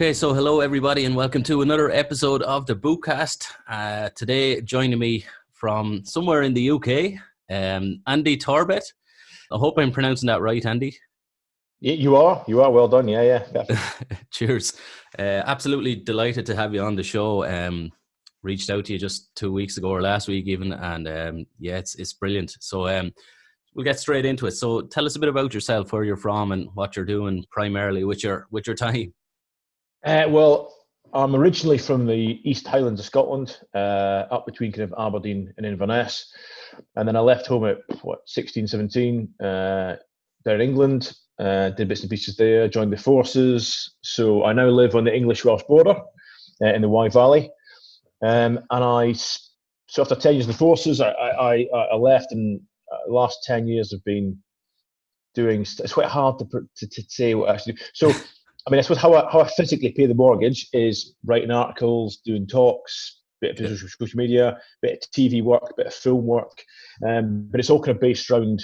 Okay, so hello everybody and welcome to another episode of the Bootcast. Today joining me from somewhere in the UK, Andy Torbet. I hope I'm pronouncing that right, Andy. You are well done. Yeah. Cheers. Absolutely delighted to have you on the show. Reached out to you just 2 weeks ago or last week even, and it's brilliant. So we'll get straight into it. So tell us a bit about yourself, where you're from and what you're doing primarily with your time. Well, I'm originally from the East Highlands of Scotland, up between kind of Aberdeen and Inverness. And then I left home at 16, 17, there in England, did bits and pieces there, joined the forces. So I now live on the English-Welsh border in the Wye Valley. So after 10 years in the forces, I left, and the last 10 years have been doing, it's quite hard to say what I actually do. So, I mean, I suppose how I physically pay the mortgage is writing articles, doing talks, bit of social media, bit of TV work, bit of film work, but it's all kind of based around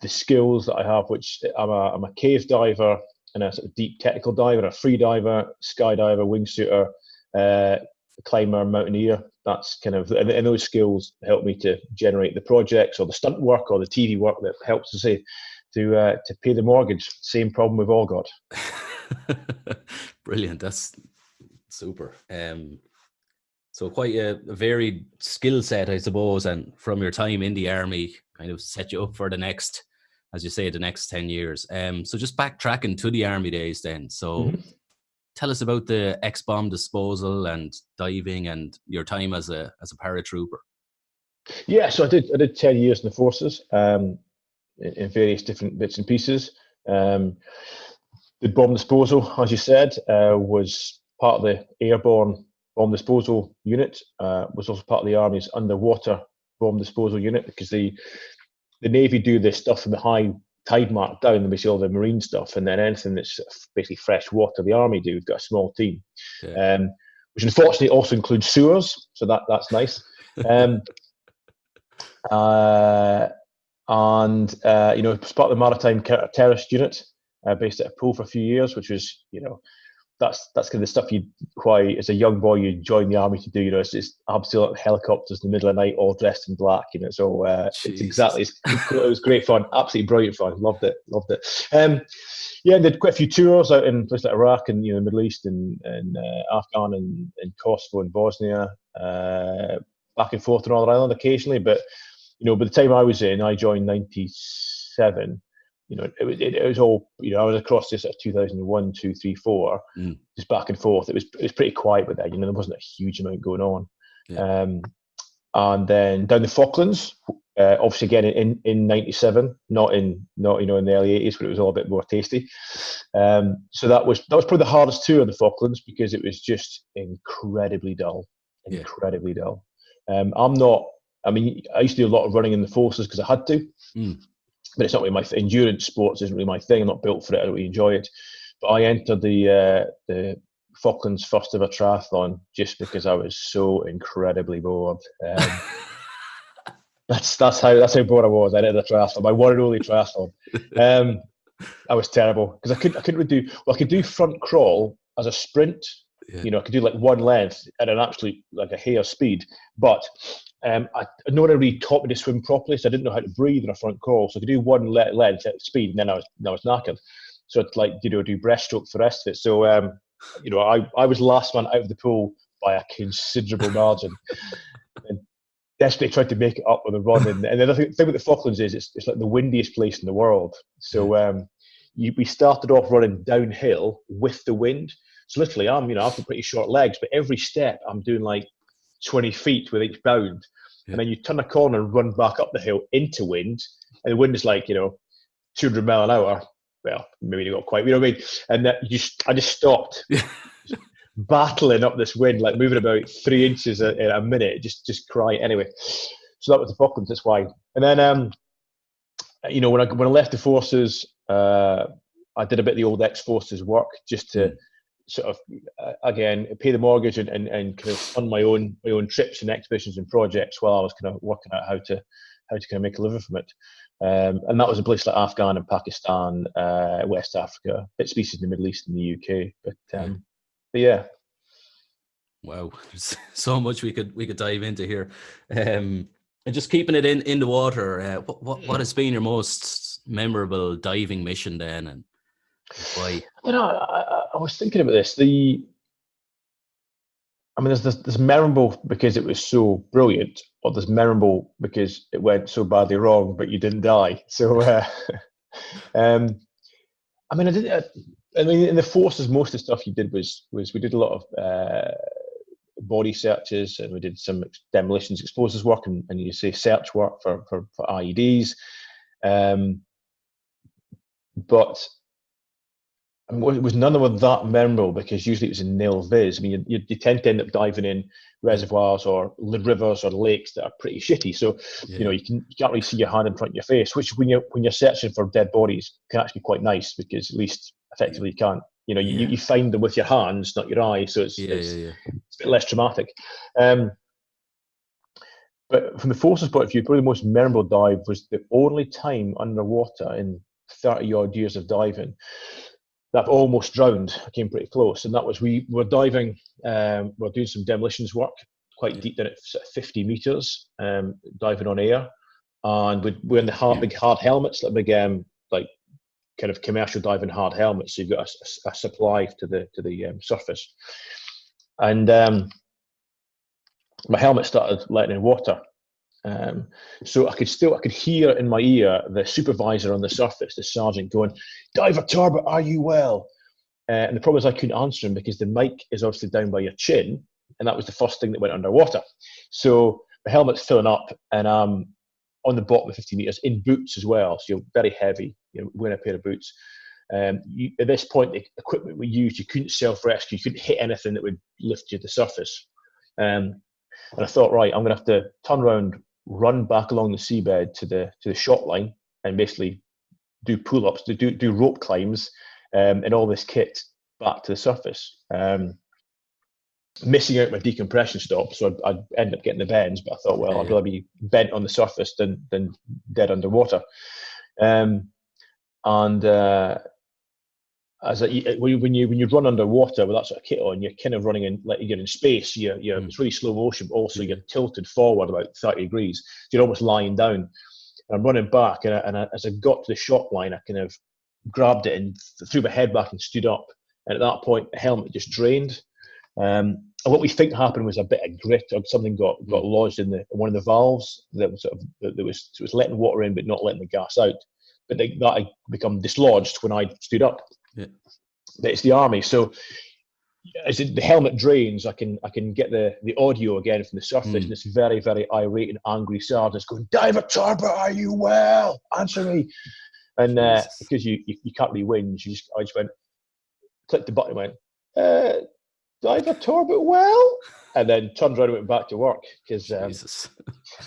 the skills that I have, which I'm a cave diver and a sort of deep technical diver, a free diver, skydiver, wingsuiter, climber, mountaineer. That's kind of, and those skills help me to generate the projects or the stunt work or the TV work that helps to pay the mortgage. Same problem we've all got. Brilliant. That's super. So quite a varied skill set, I suppose, and from your time in the army kind of set you up for the next, as you say, the next 10 years. So just backtracking to the army days then. So tell us about the X-bomb disposal and diving and your time as a paratrooper. Yeah, so I did 10 years in the forces, in various different bits and pieces. The bomb disposal, as you said, was part of the airborne bomb disposal unit, was also part of the Army's underwater bomb disposal unit, because the Navy do this stuff in the high tide mark down, and basically all the marine stuff, and then anything that's basically fresh water, the Army do. We've got a small team, which unfortunately also includes sewers, so that's nice. As part of the Maritime Counter-Terrorist Unit, based at a pool for a few years, which was, that's kind of the stuff as a young boy, you join the army to do. It's absolute helicopters in the middle of the night, all dressed in black. So it was great fun, absolutely brilliant fun. Loved it. Did quite a few tours out in places like Iraq and the Middle East and Afghan and Kosovo and Bosnia, back and forth to Northern Ireland occasionally. But by the time I was in, I joined 97. It was all, I was across this at 2001, 2, 3, 4, just back and forth. It was pretty quiet with that. There wasn't a huge amount going on. Yeah. And then down the Falklands, obviously again in 97, not in the early 80s, but it was all a bit more tasty. So that was probably the hardest tour of the Falklands, because it was just incredibly dull. I used to do a lot of running in the forces because I had to. But it's not really my endurance sports isn't really my thing. I'm not built for it. I don't really enjoy it. But I entered the Falklands first ever triathlon just because I was so incredibly bored. That's how bored I was. I did a triathlon, my one and only triathlon. I was terrible because I couldn't really do. Well, I could do front crawl as a sprint. Yeah. I could do like one length at an absolute like a hair speed, but no one really taught me to swim properly, so I didn't know how to breathe in a front crawl. So I could do one length at speed, and then I was knackered. So it's like do breaststroke for the rest of it. So I was the last one out of the pool by a considerable margin, and desperately tried to make it up with a run. And the other thing with the Falklands is it's like the windiest place in the world. So we started off running downhill with the wind. So literally, I've got pretty short legs, but every step I'm doing like 20 feet with each bound. Yeah. And then you turn a corner and run back up the hill into wind, and the wind is like 200 mile an hour. Well, maybe not quite, what I mean. And I just stopped, battling up this wind, like moving about 3 inches in a minute, just crying. Anyway, so that was the Falklands. That's why. And then when I left the forces, I did a bit of the old ex-forces work just to sort of again pay the mortgage and kind of fund my own trips and expeditions and projects while I was kind of working out how to kind of make a living from it. And that was in places like Afghan and Pakistan, West Africa, bits pieces in the Middle East and the UK. But yeah. Wow, there's so much we could dive into here. And just keeping it in the water, what has been your most memorable diving mission then, and why? I was thinking about this. There's memorable because it was so brilliant, or there's memorable because it went so badly wrong, but you didn't die. So, in the forces, most of the stuff you did was we did a lot of body searches, and we did some demolitions, explosives work, and you say search work for IEDs. But it was none of that memorable because usually it was in nil viz. I mean, you tend to end up diving in reservoirs or rivers or lakes that are pretty shitty. So, you can't really see your hand in front of your face, which when you're searching for dead bodies can actually be quite nice because at least effectively you can't. You find them with your hands, not your eyes. So it's a bit less traumatic. But from the forces point of view, probably the most memorable dive was the only time underwater in 30 odd years of diving that I've almost drowned. I came pretty close, and that was we were diving. We're doing some demolitions work quite deep down at 50 meters, diving on air, and we're in the big hard helmets, like big like kind of commercial diving hard helmets. So you've got a supply to the surface, and my helmet started letting in water. So I could hear in my ear the supervisor on the surface, the sergeant, going, "Diver Torbet, are you well?" And the problem is I couldn't answer him because the mic is obviously down by your chin, and that was the first thing that went underwater. So my helmet's filling up, and I'm on the bottom of 50 meters in boots as well. So you're very heavy, wearing a pair of boots. At this point, the equipment we used, you couldn't self-rescue, you couldn't hit anything that would lift you to the surface. And I thought, right, I'm going to have to turn around, run back along the seabed to the shot line, and basically do pull-ups, do rope climbs, and all this kit back to the surface. Missing out my decompression stop, so I'd end up getting the bends. But I thought, well, I'd rather be bent on the surface than dead underwater. When you run underwater with that sort of kit on, you're kind of running in like you're in space. It's really slow motion, but also you're tilted forward about 30 degrees. So you're almost lying down. And I'm running back, and as I got to the shot line, I kind of grabbed it and threw my head back and stood up. And at that point, the helmet just drained. And what we think happened was a bit of grit, or something got lodged in one of the valves that was letting water in but not letting the gas out. But that had become dislodged when I stood up. Yeah. But it's the army, so as the helmet drains, I can get the audio again from the surface, and this very, very irate and angry sergeant going, "Diver Torbet, are you well? Answer me!" And because you can't really whinge, I just went, clicked the button, and went, "Diver Torbet, well," and then turned around and went back to work because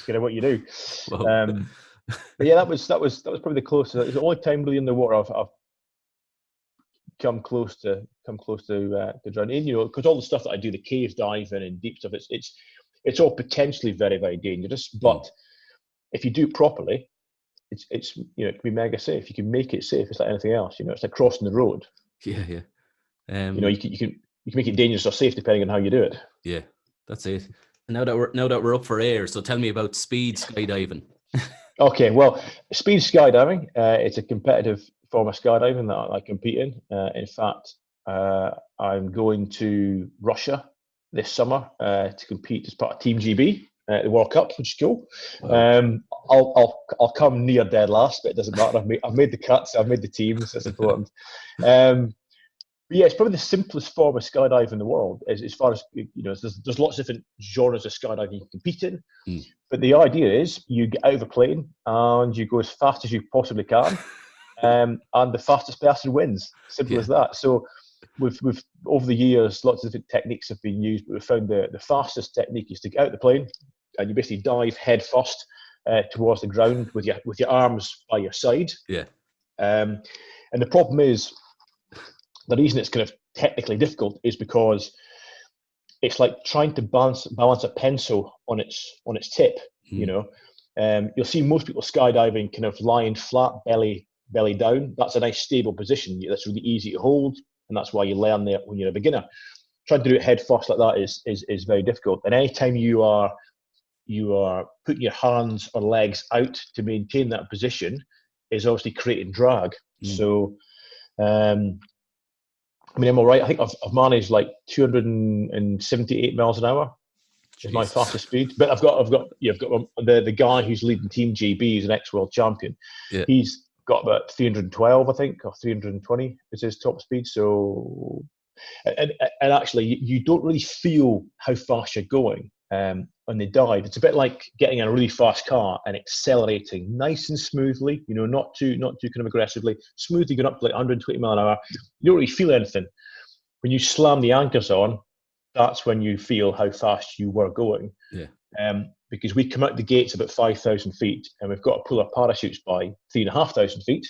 what you do. But yeah, that was probably the closest. It's the only time really in the water I've come close to drowning. Because all the stuff that I do, the cave diving and deep stuff, it's all potentially very, very dangerous. But if you do it properly, it's it can be mega safe. You can make it safe. It's like anything else. It's like crossing the road. Yeah. You can make it dangerous or safe depending on how you do it. Yeah, that's it. Now that we're up for air, so tell me about speed skydiving. Okay, well, speed skydiving, it's a competitive form of skydiving that I compete in. In fact, I'm going to Russia this summer to compete as part of Team GB at the World Cup, which is cool. Wow. I'll come near dead last, but it doesn't matter. I've made the cuts, I've made the teams. That's important. But yeah, it's probably the simplest form of skydiving in the world. As far as there's lots of different genres of skydiving you can compete in. But the idea is you get out of a plane and you go as fast as you possibly can, and the fastest person wins. Simple as that. So we've over the years, lots of different techniques have been used, but we found the fastest technique is to get out of the plane and you basically dive head first towards the ground with your arms by your side. Yeah. And the problem is, the reason it's kind of technically difficult is because it's like trying to balance a pencil on its tip. You'll see most people skydiving kind of lying flat, belly down. That's a nice stable position. That's really easy to hold, and that's why you learn there when you're a beginner. trying to do it head first like that is very difficult. And anytime you are putting your hands or legs out to maintain that position, is obviously creating drag. So, I mean, I'm all right. I think I've managed like 278 miles an hour. Is my fastest speed. But I've got the guy who's leading Team GB, who's an ex-world champion. Yeah. He's got about 312, I think, or 320 is his top speed. So, and actually, you don't really feel how fast you're going on the dive. It's a bit like getting in a really fast car and accelerating nice and smoothly. You know, not too kind of aggressively, smoothly going up to like 120 mile an hour. You don't really feel anything. When you slam the anchors on, that's when you feel how fast you were going. Yeah. Because we come out the gates about 5,000 feet, and we've got to pull our parachutes by 3,500 feet.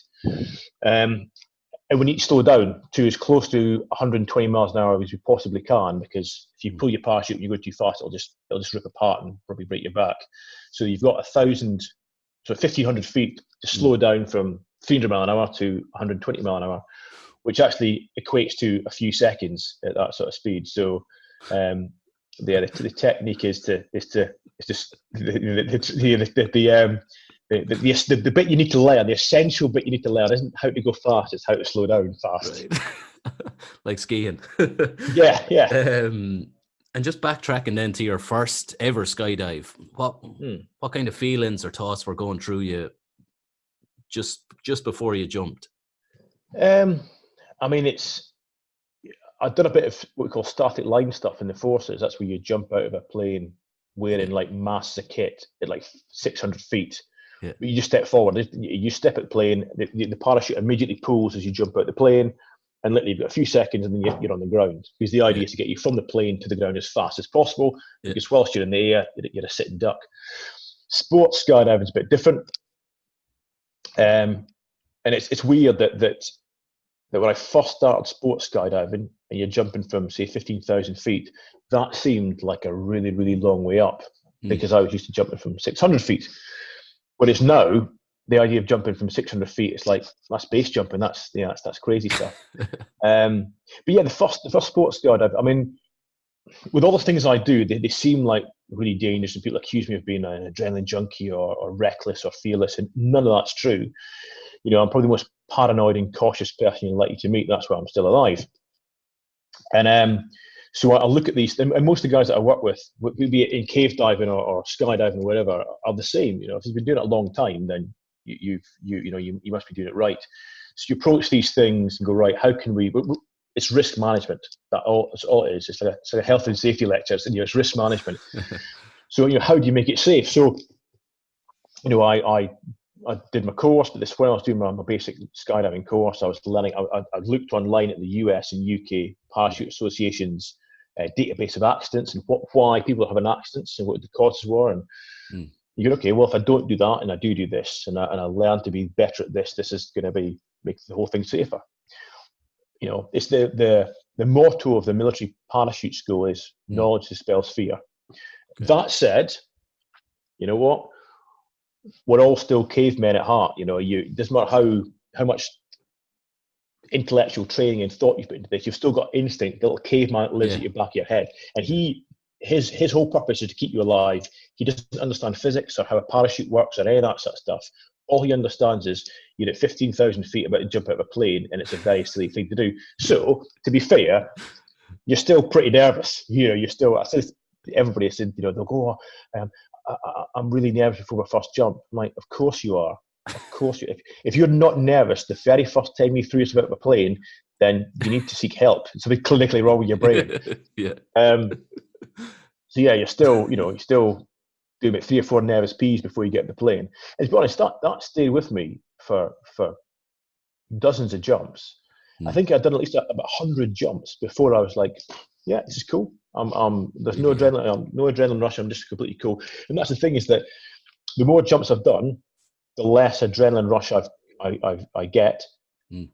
And we need to slow down to as close to 120 miles an hour as we possibly can, because if you pull your parachute and you go too fast, it'll just rip apart and probably break your back. So you've got 1,500 feet to slow down from 300 mile an hour to 120 mile an hour, which actually equates to a few seconds at that sort of speed. So, the technique is the bit you need to learn. The essential bit you need to learn isn't how to go fast; it's how to slow down fast. Right. Like skiing. Yeah. And just backtracking then to your first ever skydive, what kind of feelings or thoughts were going through you just before you jumped? I mean, I've done a bit of what we call static line stuff in the forces. That's where you jump out of a plane wearing like masks of kit at like 600 feet. Yeah. But you just step forward. You step at the plane. The parachute immediately pulls as you jump out the plane, and literally you've got a few seconds, and then you're on the ground. Because the idea is to get you from the plane to the ground as fast as possible. Yeah. Because whilst you're in the air, you're a sitting duck. Sports skydiving is a bit different, and it's weird that when I first started sports skydiving, and you're jumping from, say, 15,000 feet, that seemed like a really, really long way up, because I was used to jumping from 600 feet. Whereas now, the idea of jumping from 600 feet, it's like, that's base jumping, that's crazy stuff. But yeah, the first sports skydive, I mean, with all the things I do, they seem like really dangerous, and people accuse me of being an adrenaline junkie or reckless or fearless, and none of that's true. You know, I'm probably the most paranoid and cautious person you're likely to meet. That's why I'm still alive. And so I look at these, and most of the guys that I work with, be it in cave diving or skydiving or whatever, are the same. You know, if you've been doing it a long time, then you must be doing it right. So you approach these things and go, right, how can we? It's risk management. That's all it is. It's like a health and safety lecture. It's risk management. So how do you make it safe? So I did my course, but when I was doing my basic skydiving course, I was learning. I looked online at the US and UK parachute associations database of accidents and why people are having accidents and what the causes were. And you go, okay, well, if I don't do that and I do this and I learn to be better at this is going to make the whole thing safer. You know, it's the motto of the military parachute school is knowledge dispels fear. Okay. That said, you know what? We're all still cavemen at heart. You know, it doesn't matter how much intellectual training and thought you've put into this, you've still got instinct. The little caveman lives at your back of your head, and his whole purpose is to keep you alive. He doesn't understand physics or how a parachute works or any of that sort of stuff. All he understands is you're at 15,000 feet about to jump out of a plane, and it's a very silly thing to do. So, to be fair, you're still pretty nervous. You know, you're still. I said everybody said, you know, they'll go, I'm really nervous before my first jump. I'm like, of course you are. Of course you. If you're not nervous the very first time you threw yourself out of a plane, then you need to seek help. It's something clinically wrong with your brain. Yeah. So yeah, you're still doing about 3 or 4 nervous P's before you get in the plane. And to be honest, that stayed with me for dozens of jumps. I think I'd done at least about 100 jumps before I was like, yeah, this is cool. There's no adrenaline rush. I'm just completely cool. And that's the thing, is that the more jumps I've done, the less adrenaline rush I get,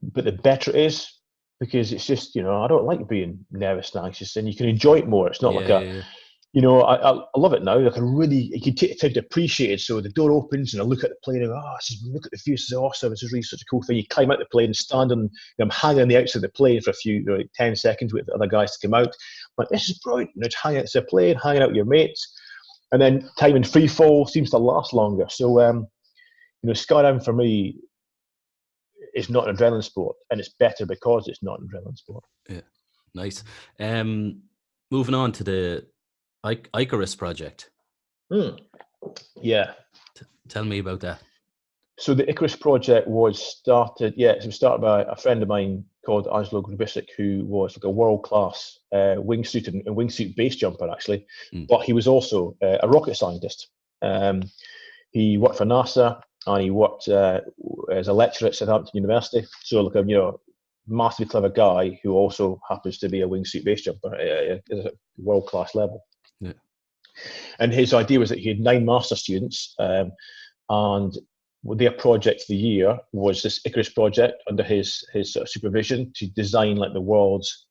but the better it is, because it's just, you know, I don't like being nervous and anxious, and you can enjoy it more. It's not I love it now. Like you can take the time to appreciate it. So the door opens and I look at the plane and go, look at the view. This is awesome. This is really such a cool thing. You climb out the plane and stand on, I'm hanging on the outside of the plane for a few, 10 seconds with the other guys to come out. But this is brilliant. Just hanging out the plane, hanging out with your mates. And then time in free fall seems to last longer. So, skydiving for me is not an adrenaline sport, and it's better because it's not an adrenaline sport. Yeah, nice. Moving on to the Icarus Project. Yeah. Tell me about that. So the Icarus Project was started by a friend of mine called Angelo Grubisic, who was like a world-class wingsuit and wingsuit base jumper, actually. But he was also a rocket scientist. He worked for NASA, and he worked as a lecturer at Southampton University. So like a massively clever guy who also happens to be a wingsuit base jumper at a world-class level. Yeah. And his idea was that he had 9 master students, and their project of the year was this Icarus project under his sort of supervision to design like the world's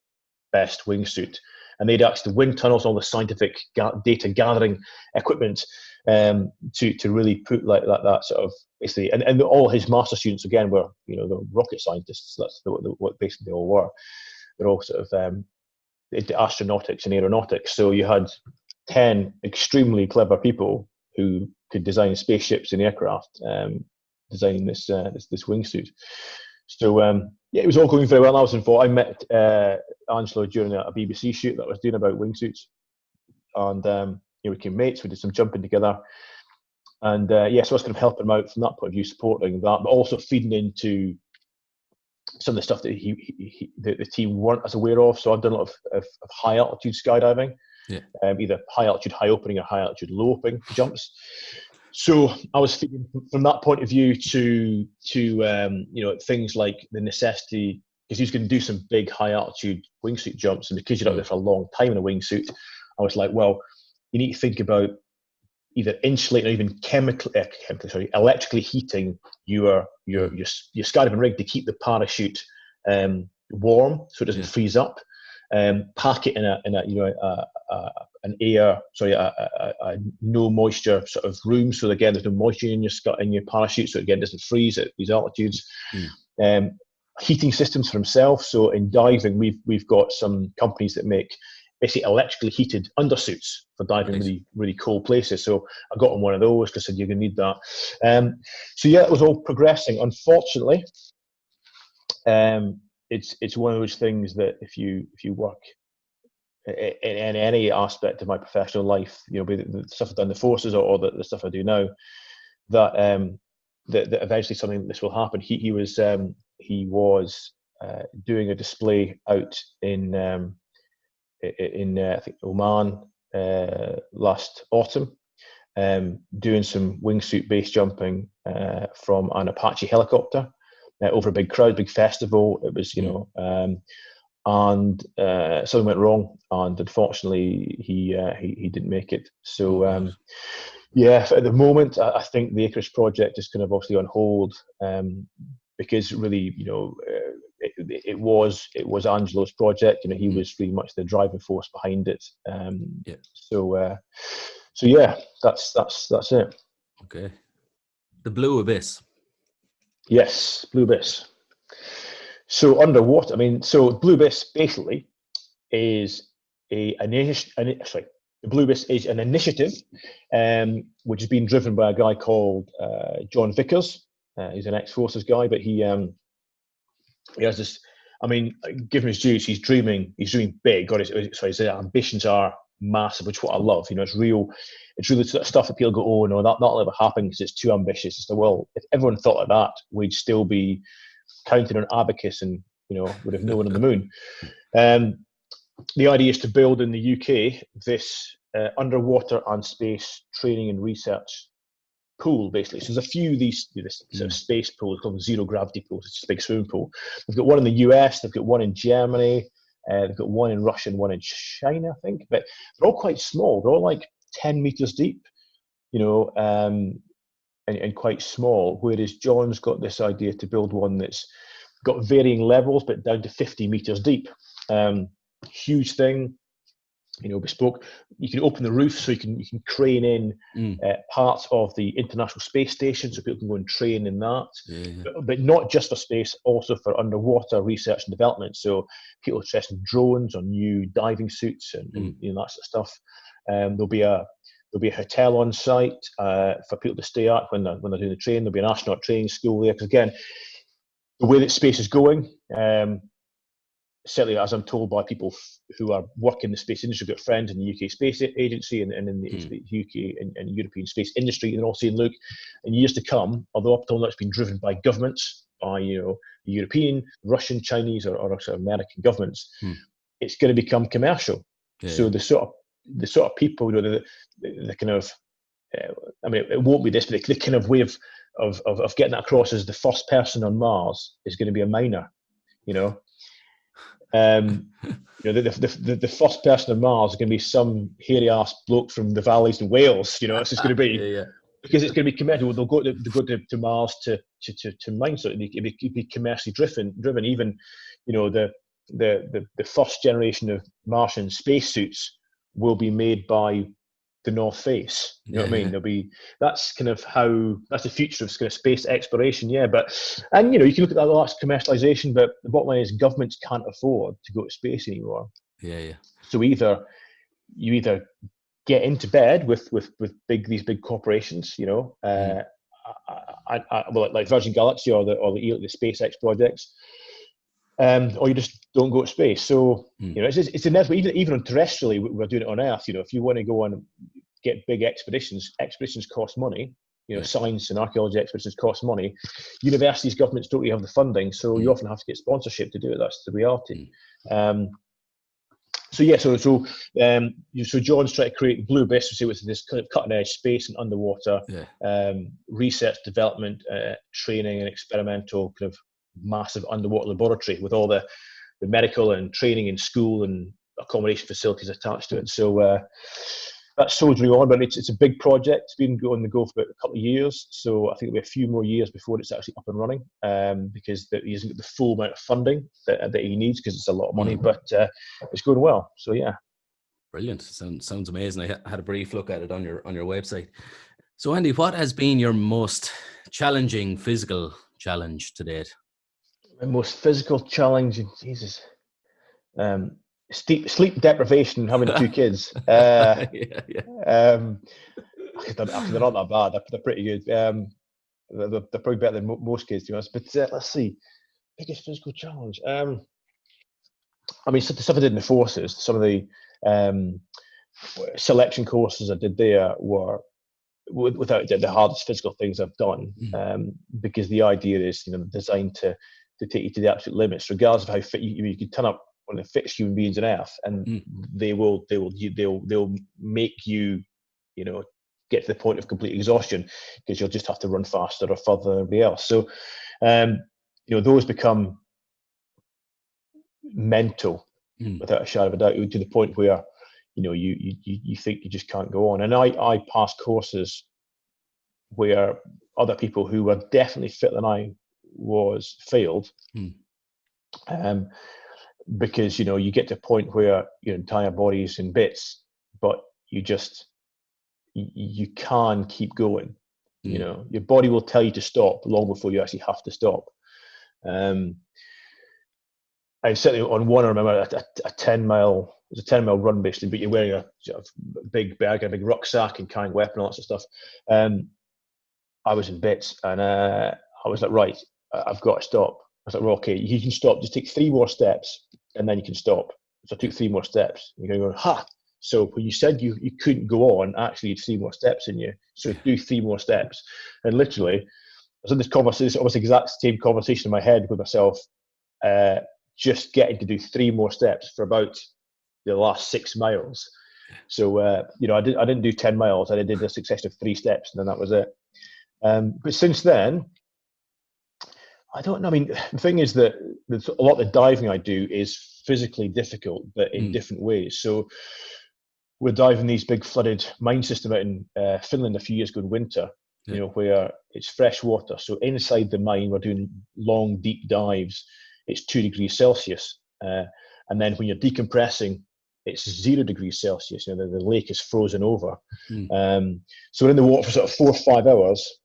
best wingsuit. And they'd actually the wind tunnels, all the scientific data gathering equipment to really put like that sort of basically. And all his master students again were the rocket scientists. That's what basically they all were. They're all sort of into astronautics and aeronautics. So you had 10 extremely clever people who could design spaceships and aircraft, designing this wingsuit. So it was all going very well. I was involved. I met Angelo during a BBC shoot that I was doing about wingsuits, and we became mates. We did some jumping together, and so I was kind of helping him out from that point of view, supporting that, but also feeding into some of the stuff that the team weren't as aware of. So I've done a lot of high altitude skydiving. Yeah. Either high altitude high opening or high altitude low opening jumps. So I was thinking from that point of view to things like the necessity, because he was going to do some big high altitude wingsuit jumps, and because you're out there for a long time in a wingsuit, I was like, well, you need to think about either insulating or even electrically heating your skydiving rig to keep the parachute warm so it doesn't freeze up. Pack it in a no moisture sort of room, so again there's no moisture in your parachute, so again it doesn't freeze at these altitudes. Heating systems for himself. So in diving, we've got some companies that make basically electrically heated undersuits for diving really, really cold places. So I got him one of those because I said you're going to need that. It was all progressing. Unfortunately, it's one of those things that if you work in any aspect of my professional life, be the stuff I've done in the forces or the stuff I do now, that eventually something like this will happen. He was doing a display out in I think Oman last autumn, doing some wingsuit base jumping from an Apache helicopter over a big crowd, big festival. It was and something went wrong, and unfortunately he didn't make it. So at the moment I think the Icarus project is kind of obviously on hold, because really it was Angelo's project. He was really much the driving force behind it. That's it. Okay. The Blue Abyss. Yes, Blue Abyss. So underwater, Blue Abyss basically is the Blue Abyss is an initiative which has been driven by a guy called John Vickers. He's an ex-forces guy, but he has this. Given his dues, he's dreaming big. His ambitions are massive, which is what I love. It's real. It's really stuff that people go, oh no, that'll never happen because it's too ambitious. It's well, if everyone thought of that, we'd still be counting on abacus and would have no one on the moon. The idea is to build in the UK this underwater and space training and research pool, basically. So there's a few of these sort of space pools called zero gravity pools. It's just a big swimming pool. They've got one in the US, they've got one in Germany, they've got one in Russia and one in China, I think. But they're all quite small. They're all like 10 meters deep, and quite small. Whereas John's got this idea to build one that's got varying levels, but down to 50 meters deep. Huge thing. bespoke. You can open the roof so you can crane in parts of the International Space Station, so people can go and train in that. But not just for space, also for underwater research and development. So people are interested in drones or new diving suits and that sort of stuff. There'll be a hotel on site for people to stay at when they're doing the training. There'll be an astronaut training school there, because again, the way that space is going, certainly as I'm told by people who are working in the space industry, I've got friends in the UK Space Agency and in the UK and European space industry, and they're all saying, look, in years to come, although up till now it's been driven by governments, by the European, Russian, Chinese, or sort of American governments, it's going to become commercial. So the sort of people, the kind of, I mean, it won't be this, but the kind of way of getting that across as the first person on Mars is going to be a miner, the first person on Mars is going to be some hairy ass bloke from the valleys in Wales. It's just going to be because it's going to be commercial. They'll go to Mars to mine, so it'll be commercially driven. Even the first generation of Martian spacesuits will be made by the North Face. You know what I mean? There'll be, that's the future of kind of space exploration. You can look at that, that's commercialization, but the bottom line is governments can't afford to go to space anymore. So you either get into bed with these big corporations, like Virgin Galaxy or the SpaceX projects, or you just don't go to space. So it's inevitable. Even on terrestrially, we're doing it on Earth. If you want to go on and get big expeditions cost money. Science and archaeology expeditions cost money. Universities, governments don't really have the funding, so you often have to get sponsorship to do it. That's the reality. So John's trying to create Blue Abyss, which is this kind of cutting edge space and underwater research, development, training, and experimental kind of massive underwater laboratory with all the medical and training and school and accommodation facilities attached to it. So that's soldiering on, but it's a big project. It's been on the go for about a couple of years, so I think it'll be a few more years before it's actually up and running, because he hasn't got the full amount of funding that he needs, because it's a lot of money, but it's going well. So brilliant. Sounds amazing. I had a brief look at it on your website. So Andy, what has been your most challenging physical challenge to date? My most physical challenge, Jesus. Sleep deprivation, having 2 kids. They're not that bad. They're pretty good. They're probably better than most kids, to be honest. But let's see, biggest physical challenge. I mean, the stuff I did in the forces, some of the selection courses I did there were, without the hardest physical things I've done, because the idea is, designed to take you to the absolute limits, regardless of how fit you can turn up one of the fittest human beings on earth, and they'll make you, get to the point of complete exhaustion, because you'll just have to run faster or further than everybody else. So, those become mental, without a shadow of a doubt, to the point where, you think you just can't go on. And I passed courses where other people who were definitely fitter than I was failed. Because you get to a point where your entire body is in bits, but you can keep going. Your body will tell you to stop long before you actually have to stop. And certainly on one, I remember a 10-mile, it was a 10-mile run basically, but you're wearing a big bag, a big rucksack, and carrying weapon, all that sort of stuff. I was in bits, and I was like, right, I've got to stop. I was like, well, okay, you can stop. Just take 3 more steps, and then you can stop. So I took 3 more steps. You're going to go, ha! So when you said you couldn't go on, actually you had 3 more steps in you. So do 3 more steps. And literally, I was in this conversation, almost the exact same conversation in my head with myself, just getting to do 3 more steps for about the last 6 miles. So, I didn't do 10 miles. I did a succession of 3 steps, and then that was it. But since then, I don't know. I mean, the thing is that a lot of the diving I do is physically difficult, but in different ways. So we're diving these big flooded mine system out in Finland a few years ago in winter, where it's fresh water. So inside the mine, we're doing long, deep dives. It's 2 degrees Celsius. And then when you're decompressing it's 0 degrees Celsius. You know, the lake is frozen over. Mm. So we're in the water for sort of 4 or 5 hours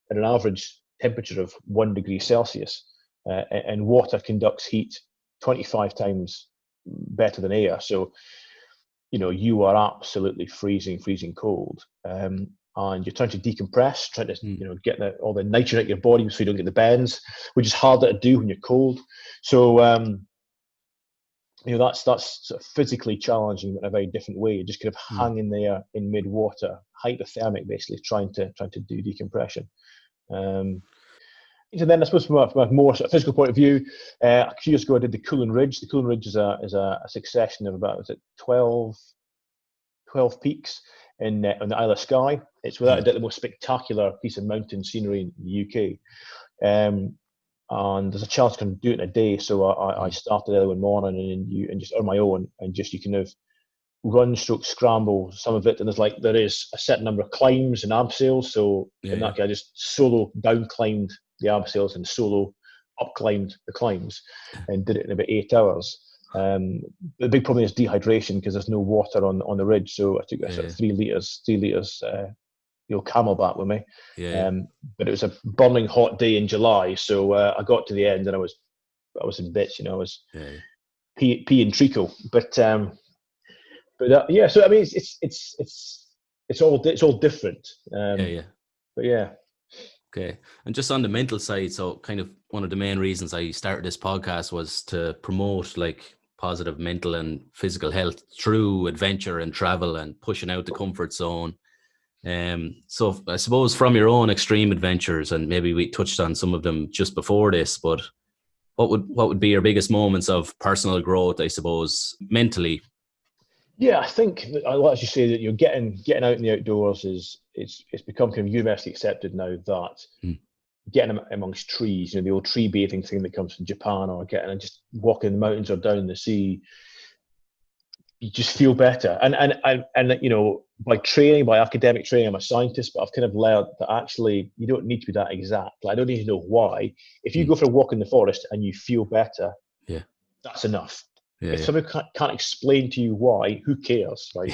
at an average temperature of 1 degree Celsius, and water conducts heat 25 times better than air. So, you know, you are absolutely freezing cold. And you're trying to decompress, trying to, you know, get all the nitrogen out of your body so you don't get the bends, which is harder to do when you're cold. So, you know, that's sort of physically challenging in a very different way. You're just kind of hanging there in mid-water, hypothermic, basically trying to do decompression. And then I suppose from a more sort of physical point of view, a few years ago I did the Coolin Ridge. The Coolin Ridge is a succession of about 12 peaks on the Isle of Skye. It's without a doubt the most spectacular piece of mountain scenery in the UK. And there's a chance to do it in a day, so I started early one morning and just on my own, and just you kind of run, stroke, scramble some of it, and there is a certain number of climbs and abseils. So in that case, I just solo down climbed the abseils and solo up climbed the climbs, and did it in about 8 hours. The big problem is dehydration because there's no water on the ridge, so I took sort of 3 liters, you know, Camelback with me. But it was a burning hot day in July, so I got to the end and I was in bits, you know, I was peeing treacle. But so I mean, it's all different. But yeah. Okay. And just on the mental side, so kind of one of the main reasons I started this podcast was to promote like positive mental and physical health through adventure and travel and pushing out the comfort zone. So I suppose from your own extreme adventures, and maybe we touched on some of them just before this, but what would be your biggest moments of personal growth, I suppose, mentally? Yeah, I think as you say that you're getting out in the outdoors it's become kind of universally accepted now that getting amongst trees, you know, the old tree bathing thing that comes from Japan, or getting and just walking in the mountains or down in the sea, you just feel better. And you know, by academic training, I'm a scientist, but I've kind of learned that actually you don't need to be that exact. Like, I don't need to know why. If you go for a walk in the forest and you feel better, that's enough. If somebody can't explain to you why, who cares? Right?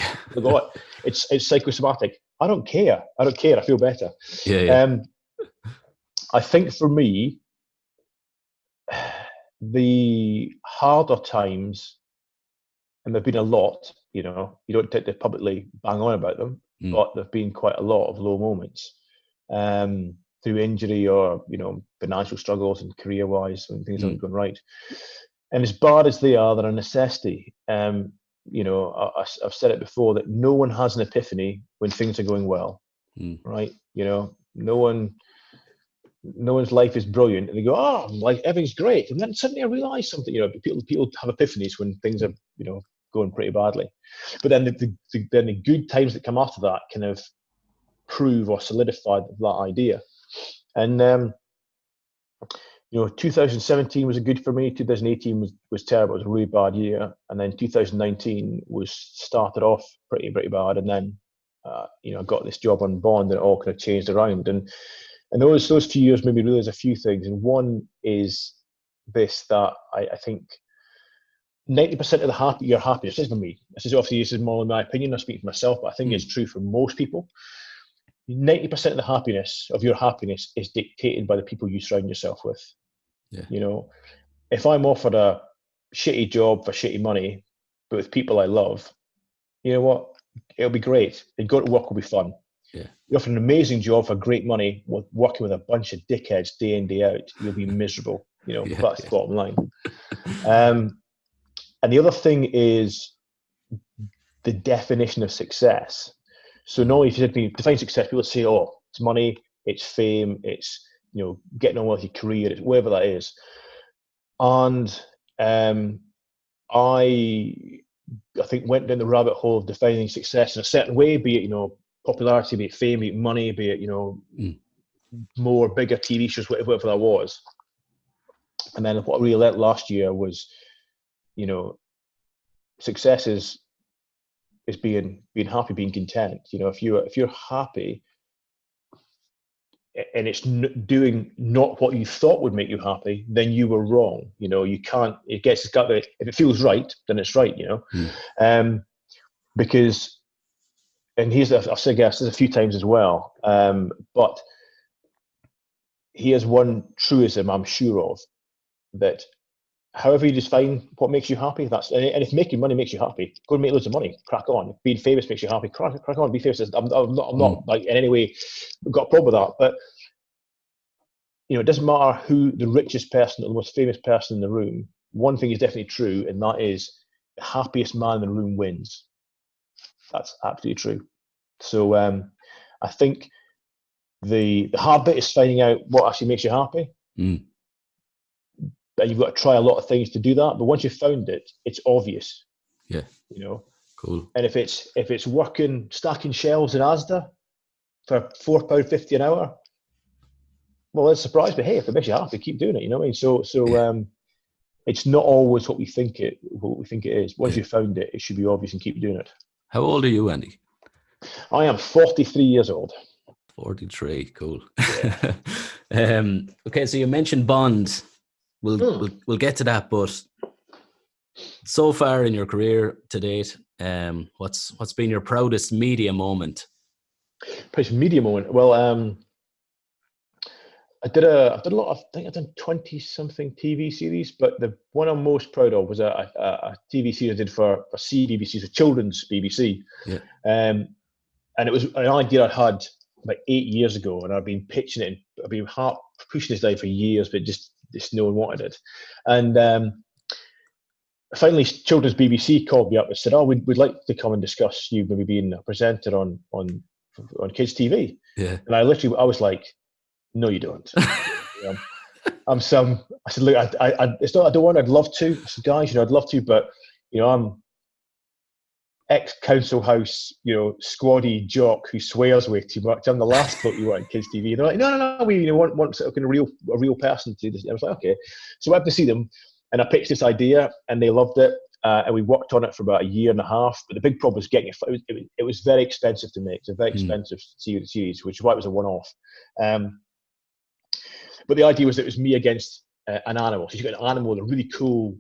It's psychosomatic. I don't care. I feel better. I think for me, the harder times, and there've been a lot, you know, you don't take to publicly bang on about them, but there've been quite a lot of low moments through injury or, you know, financial struggles and career-wise when things haven't gone right. And as bad as they are, they're a necessity. You know, I've said it before that no one has an epiphany when things are going well, right? You know, no one's life is brilliant, and they go, "Oh, like everything's great," and then suddenly I realise something. You know, people have epiphanies when things are, you know, going pretty badly. But then the good times that come after that kind of prove or solidify that idea. And you know, 2017 was a good for me. 2018 was terrible. It was a really bad year. And then 2019 started off pretty bad. And then, you know, I got this job on Bond, and it all kind of changed around. And those few years made me realize a few things. And one is this, that I think 90% of your happiness, this is for me. This is more in my opinion. I speak for myself, but I think it's true for most people. 90% of the happiness of your happiness is dictated by the people you surround yourself with. You know, if I'm offered a shitty job for shitty money, but with people I love, you know what? It'll be great. And going to work will be fun. You're offered an amazing job for great money, working with a bunch of dickheads day in, day out, you'll be miserable. You know, that's the bottom line. And the other thing is the definition of success. So normally if you define success, people say, oh, it's money, it's fame, it's, you know, getting on with your career, it's whatever that is. And I think went down the rabbit hole of defining success in a certain way, be it, you know, popularity, be it fame, be it money, be it, you know, more bigger TV shows, whatever that was. And then what I really learned last year was, you know, success is being happy, being content. You know, if you're happy, and it's doing not what you thought would make you happy, then you were wrong. You know, you can't. It's got the, if it feels right, then it's right. You know, because, and I've said this a few times as well, but here's one truism I'm sure of, that however you define what makes you happy, and if making money makes you happy, go and make loads of money, crack on. Being famous makes you happy, crack on, be famous. I'm not like in any way got a problem with that, but you know, it doesn't matter who the richest person or the most famous person in the room. One thing is definitely true, and that is the happiest man in the room wins. That's absolutely true. So I think the hard bit is finding out what actually makes you happy. But you've got to try a lot of things to do that. But once you've found it, it's obvious. Yeah. You know. Cool. And if it's working, stacking shelves in Asda for £4.50 an hour, well, it's a surprise. But hey, if it makes you happy, keep doing it. You know what I mean? So it's not always what we think it is. Once you've found it, it should be obvious and keep doing it. How old are you, Andy? I am 43 years old. 43, cool. Yeah. Okay, so you mentioned Bond. We'll get to that, but so far in your career to date, what's been your proudest media moment? Proudest media moment? Well, I've done a lot of, I think I've done 20-something TV series, but the one I'm most proud of was a TV series I did for CBBC, so Children's BBC. Yeah. And it was an idea I had about 8 years ago, and I've been pitching it, and I've been pushing this down for years, but just no one wanted it. And finally, Children's BBC called me up and said, "Oh, we'd like to come and discuss you maybe being a presenter on kids TV." Yeah. And I was like, "No, you don't." I said, "Look, it's not. I don't want. I'd love to." I said, "Guys, I'd love to, but I'm ex-council house, squaddy jock who swears way too much. I'm the last bloke you want in kids TV." And they're like, "No, we want sort of kind of a real person to do this." And I was like, "Okay." So I went to see them, and I pitched this idea, and they loved it, and we worked on it for about a year and a half. But the big problem was getting it. It was very expensive to make. It's a very expensive series, which is why it was a one-off. But the idea was that it was me against an animal. So you've got an animal with a really cool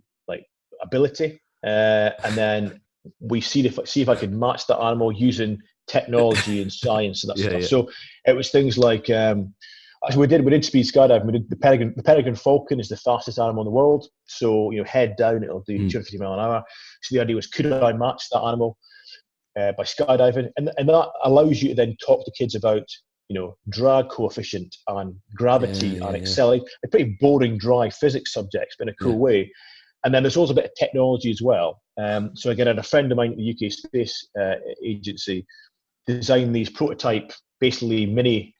ability, and then we see if I could match that animal using technology and science and that stuff. Yeah. So it was things like actually we did speed skydiving. We did the peregrine falcon is the fastest animal in the world. So head down, it'll do 250 miles an hour. So the idea was, could I match that animal by skydiving? And that allows you to then talk to kids about drag coefficient and gravity and acceleration. They're pretty boring, dry physics subjects, but in a cool way. And then there's also a bit of technology as well. So again, I had a friend of mine at the UK Space Agency design these prototype, basically mini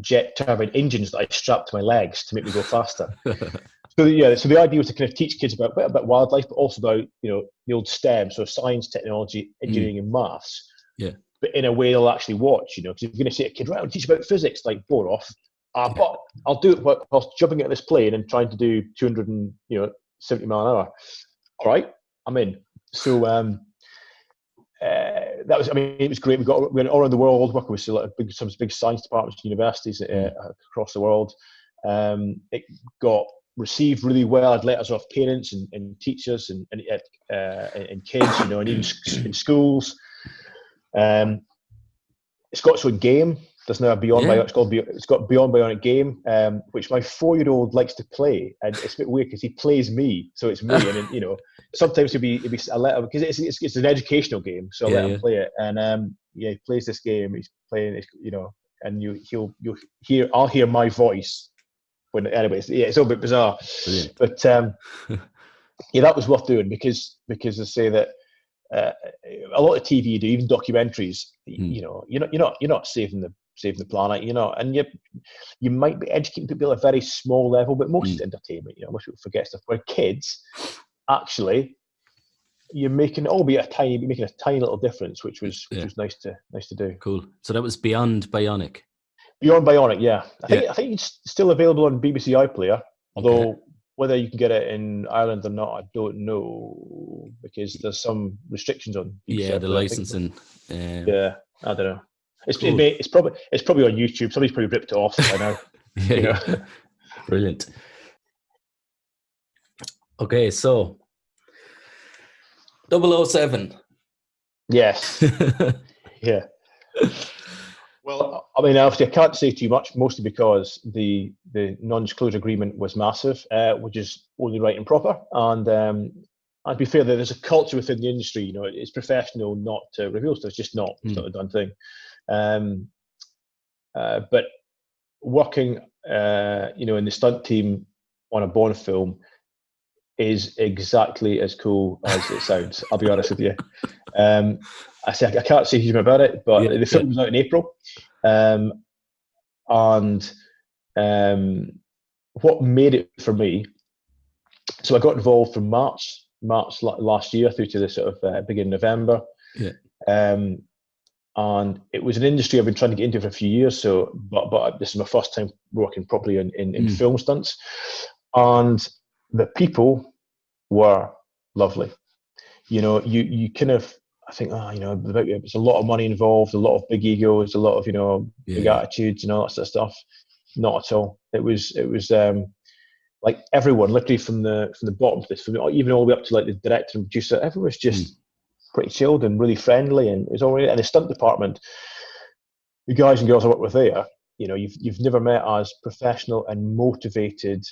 jet turbine engines that I strapped to my legs to make me go faster. So the idea was to kind of teach kids about wildlife, but also about the old STEM, so science, technology, engineering, and maths. Yeah. But in a way they'll actually watch, because if you're going to say to a kid, right, I'll teach about physics, like bore off. But I'll do it whilst jumping at this plane and trying to do 270 mile an hour. All right, I'm in. So that was, it was great. We went all around the world working with some big science departments, universities across the world. It got received really well. I had letters off parents and teachers and kids, and even in schools. It's got its own game. There's now a Beyond Bionic. It's got Beyond Bionic game, which my 4-year-old likes to play, and it's a bit weird because he plays me, so it's me. And then, sometimes it'll be a letter because it's an educational game, so I let him play it. And he plays this game. He's playing, and I'll hear my voice. Anyways, it's all a bit bizarre. Brilliant. But that was worth doing because I say that. A lot of TV you do, even documentaries, you're not saving the planet, and you might be educating people at a very small level, but most is entertainment. Most people forget stuff. Where kids, actually, you're making a tiny little difference, which was nice to do. Cool. So that was Beyond Bionic. Beyond Bionic, yeah. I think it's still available on BBC iPlayer, although. Okay. Whether you can get it in Ireland or not, I don't know, because there's some restrictions on BBC the licensing. I don't know. Cool. It's probably on YouTube. Somebody's probably ripped it off by now. Yeah. Brilliant. Okay, so 007. Yes. Yeah. Well, I mean, obviously, I can't say too much, mostly because the non-disclosure agreement was massive, which is only right and proper. And I'd be fair that there's a culture within the industry. It's professional not to reveal stuff. It's just not. It's not a done thing. But working, in the stunt team on a Bond film is exactly as cool as it sounds. I'll be honest with you. I can't say huge about it, but the film was out in April, and what made it for me. So I got involved from March last year through to the sort of beginning of November. Yeah. And it was an industry I've been trying to get into for a few years. So, but this is my first time working properly in film stunts, and the people were lovely. You kind of, I think, it's a lot of money involved, a lot of big egos, a lot of big attitudes, and all that sort of stuff. Not at all. It was like everyone, literally from the bottom, even all the way up to like the director and producer, everyone was just pretty chilled and really friendly, and it was all right. And the stunt department, the guys and girls I work with there, you've never met as professional and motivated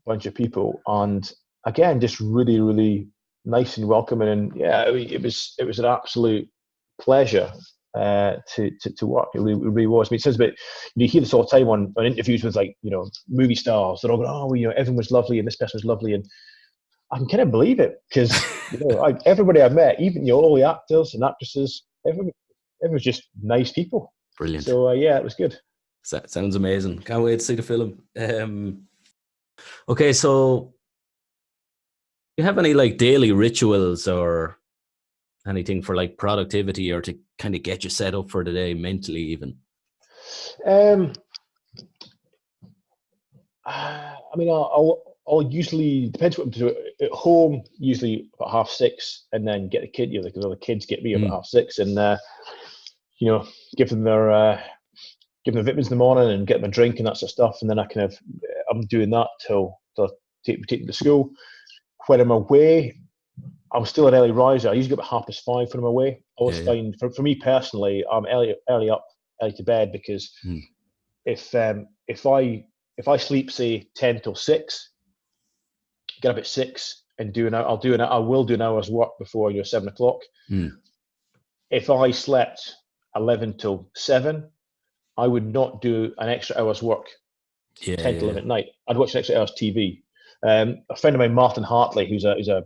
bunch of people, and again, just really, really nice and welcoming. And it was an absolute pleasure to work. It really was. I mean, it sounds a bit. You hear this all the time on interviews with movie stars. They're all going, everyone was lovely and this person was lovely, and I can kind of believe it because everybody I've met, even all the actors and actresses, everyone was just nice people. Brilliant. So it was good. Sounds amazing. Can't wait to see the film. Okay, so do you have any like daily rituals or anything for like productivity or to kind of get you set up for the day mentally even? I mean, I'll usually, depends what I'm doing at home, usually about 6:30, and then get the kid, because all the kids get me about 6:30, and give them their vitamins in the morning and get them a drink and that sort of stuff, and then I'm doing that till take them to school. When I'm away, I'm still an early riser. I usually get about 5:30 when I'm away. I always find, for me personally, I'm early up, early to bed, because if I sleep, say 10 till 6, get up at 6 and I will do an hour's work before 7 o'clock. If I slept 11 till 7, I would not do an extra hour's work 10 to 11 at night. I'd watch an extra hour's TV. A friend of mine, Martin Hartley, who's a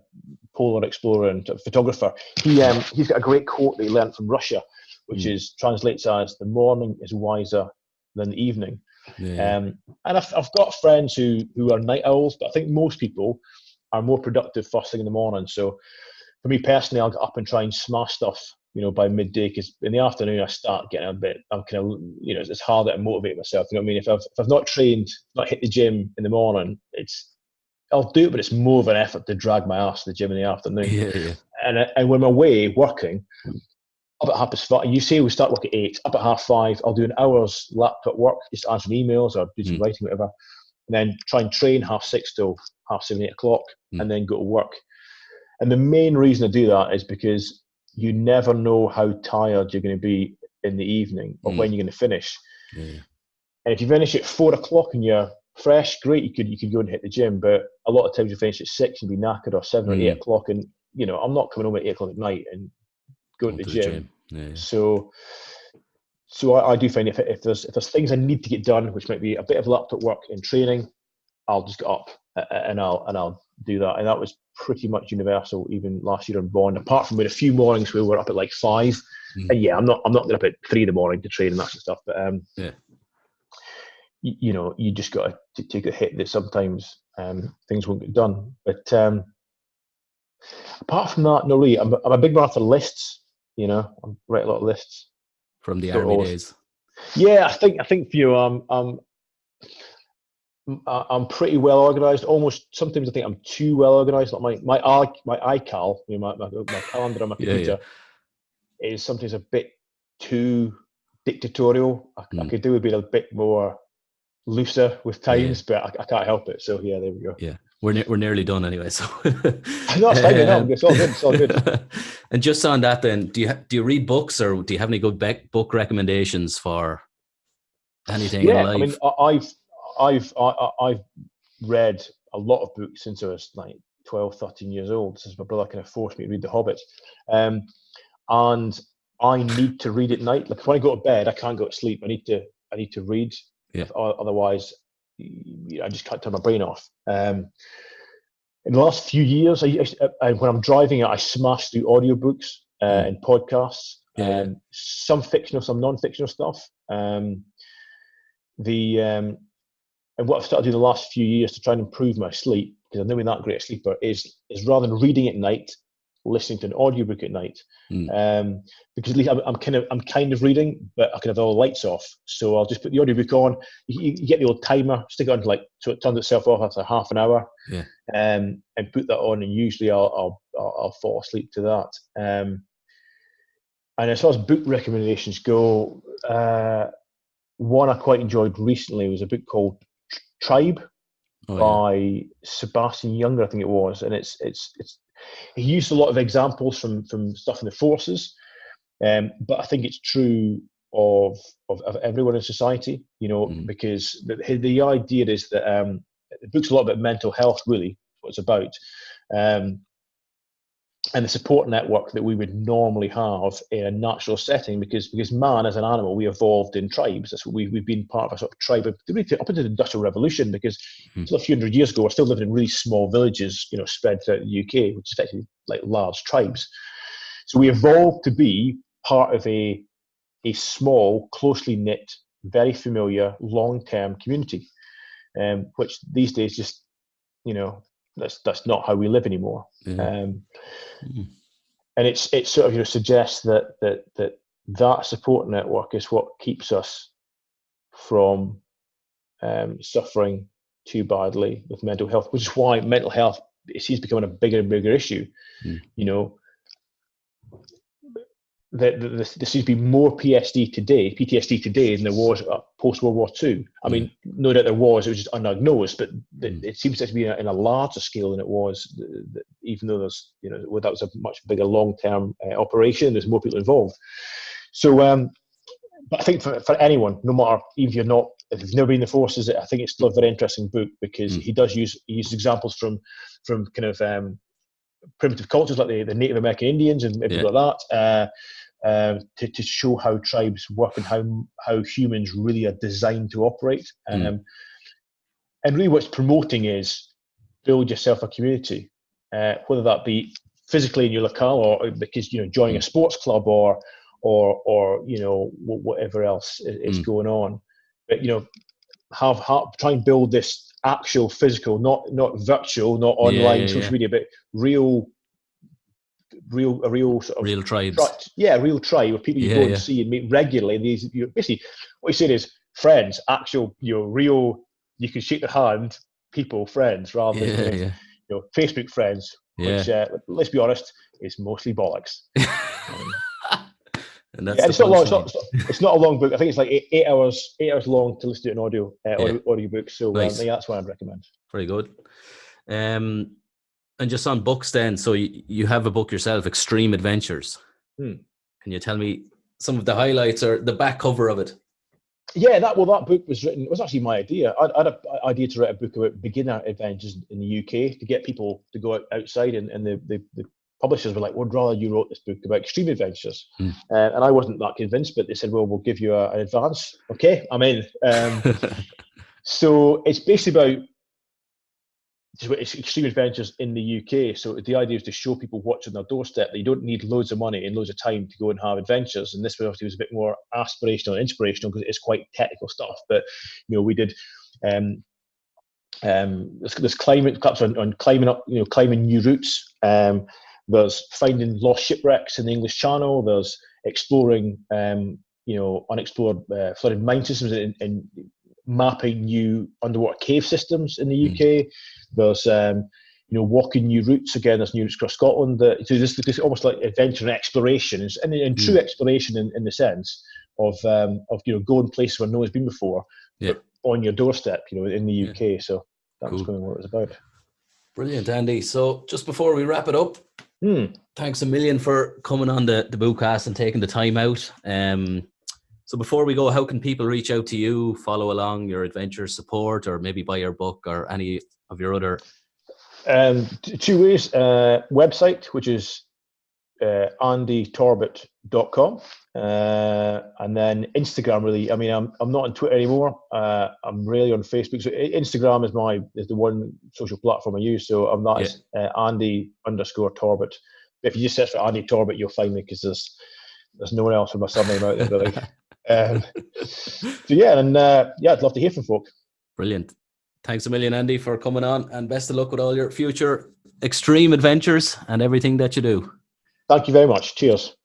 polar explorer and photographer, he's got a great quote that he learned from Russia, which translates as, "The morning is wiser than the evening." And I've got friends who are night owls, but I think most people are more productive first thing in the morning. So for me personally, I'll get up and try and smash stuff, by midday, because in the afternoon I start getting I'm kind of, it's harder to motivate myself. You know what I mean? If I've not trained, not hit the gym in the morning, I'll do it, but it's more of an effort to drag my ass to the gym in the afternoon. And when I'm away working, up at 5:30, you say we start work at 8, up at 5:30, I'll do an hour's laptop work, just answering emails or do some writing, whatever, and then try and train 6:30 till 7:30, 8 o'clock, and then go to work. And the main reason I do that is because you never know how tired you're going to be in the evening or when you're going to finish. And if you finish at 4 o'clock and you're fresh, great, you could go and hit the gym, but a lot of times you finish at 6 and be knackered, or 7 or 8 o'clock, and I'm not coming home at 8 o'clock at night and going to the gym. So I do find if there's things I need to get done, which might be a bit of laptop work and training, I'll just get up and I'll do that. And that was pretty much universal even last year on Bond, apart from with a few mornings where we're up at like 5. And I'm not getting up at 3 in the morning to train and that sort of stuff, but you just got to take a hit that sometimes things won't get done. But apart from that, no, really, I'm a big man for lists. I write a lot of lists from the army days. Yeah, I think for you, I'm pretty well organized. Almost sometimes I think I'm too well organized. Like my iCal, my calendar on my computer is sometimes a bit too dictatorial. I could do with being a bit more looser with times, but I can't help it. So yeah, there we go. Yeah, we're nearly done anyway. So no, it's fine. No, it's all good. It's all good. And just on that, then, do you read books, or do you have any good book recommendations for anything in life? I mean, I've read a lot of books since I was like 12, 13 years old. Since my brother kind of forced me to read The Hobbit, and I need to read at night. Like when I go to bed, I can't go to sleep. I need to read. Yeah. Otherwise, I just can't turn my brain off. In the last few years, when I'm driving, I smash through audiobooks and podcasts. Some fictional, some non-fictional stuff. And what I've started doing the last few years to try and improve my sleep, because I'm not that great a sleeper, is rather than reading at night, listening to an audiobook at night. Because at least I'm kind of reading, but I can have all the lights off. So I'll just put the audiobook on. You get the old timer, stick it on so it turns itself off after half an hour. And put that on, and usually I'll fall asleep to that. And as far as book recommendations go, one I quite enjoyed recently was a book called Tribe by Sebastian Younger, I think it was, and it's he used a lot of examples from stuff in the forces, but I think it's true of everyone in society, because the idea is that the book's a lot about mental health, really, what it's about, and the support network that we would normally have in a natural setting, because man, as an animal, we evolved in tribes. That's what we've been part of a sort of tribe up into the Industrial Revolution, because until a few hundred years ago, we're still living in really small villages, spread throughout the UK, which is effectively like large tribes. So we evolved to be part of a small, closely knit, very familiar, long-term community, which these days just, that's not how we live anymore. And it's sort of suggests that support network is what keeps us from suffering too badly with mental health, which is why mental health seems becoming a bigger and bigger issue. There seems to be more PTSD today than there was post World War II. I mean, no doubt there was. It was just undiagnosed, but it seems to be in a larger scale than it was. Even though there's, that was a much bigger long-term operation. There's more people involved. So, but I think for anyone, no matter if you've never been in the forces, I think it's still a very interesting book, because he uses examples from kind of primitive cultures like the Native American Indians and people like that. To show how tribes work and how humans really are designed to operate. And really what's promoting is build yourself a community, whether that be physically in your locale, or because, joining a sports club or whatever else is going on. But, try and build this actual physical, not virtual, not online social media, but real sort of real tribes. Real tribe of people you go and see and meet regularly. These, basically, what you're saying is friends, actual, real. You can shake their hand, people, friends, rather than Facebook friends. Which, let's be honest, is mostly bollocks. And that's it's not long. It's not a long book. I think it's like 8 hours long to listen to an audio book. So nice. That's what I'd recommend. Very good. And just on books then, so you have a book yourself, Extreme Adventures. Can you tell me some of the highlights or the back cover of it? Yeah, that book was written, it was actually my idea. I had an idea to write a book about beginner adventures in the UK to get people to go outside, and the publishers were like, we'd rather you wrote this book about extreme adventures. And I wasn't that convinced, but they said, well, we'll give you an advance. Okay, I'm in. So it's basically about extreme adventures in the UK. So the idea is to show people what's on their doorstep, that you don't need loads of money and loads of time to go and have adventures. And this one obviously was a bit more aspirational and inspirational, because it's quite technical stuff. But we did there's climbing clips on climbing up, climbing new routes. There's finding lost shipwrecks in the English Channel. There's exploring unexplored flooded mine systems and mapping new underwater cave systems in the UK. There's walking new routes again. There's new routes across Scotland. So this almost like adventure and exploration, and true exploration in the sense of going places where no one's been before, but on your doorstep, in the UK. So that was kind of what it was about. Brilliant, Andy. So just before we wrap it up, thanks a million for coming on the Bootcast and taking the time out. So before we go, how can people reach out to you, follow along your adventure support, or maybe buy your book or any of your other? 2 ways. Website, which is andytorbet.com, and then Instagram. Really, I mean, I'm not on Twitter anymore. I'm really on Facebook. So Instagram is the one social platform I use. So I'm not as Andy_Torbet. If you just search for Andy Torbet, you'll find me, because there's no one else with my surname out there, really. I'd love to hear from folk. Brilliant. Thanks a million, Andy, for coming on, and best of luck with all your future extreme adventures and everything that you do. Thank you very much. Cheers.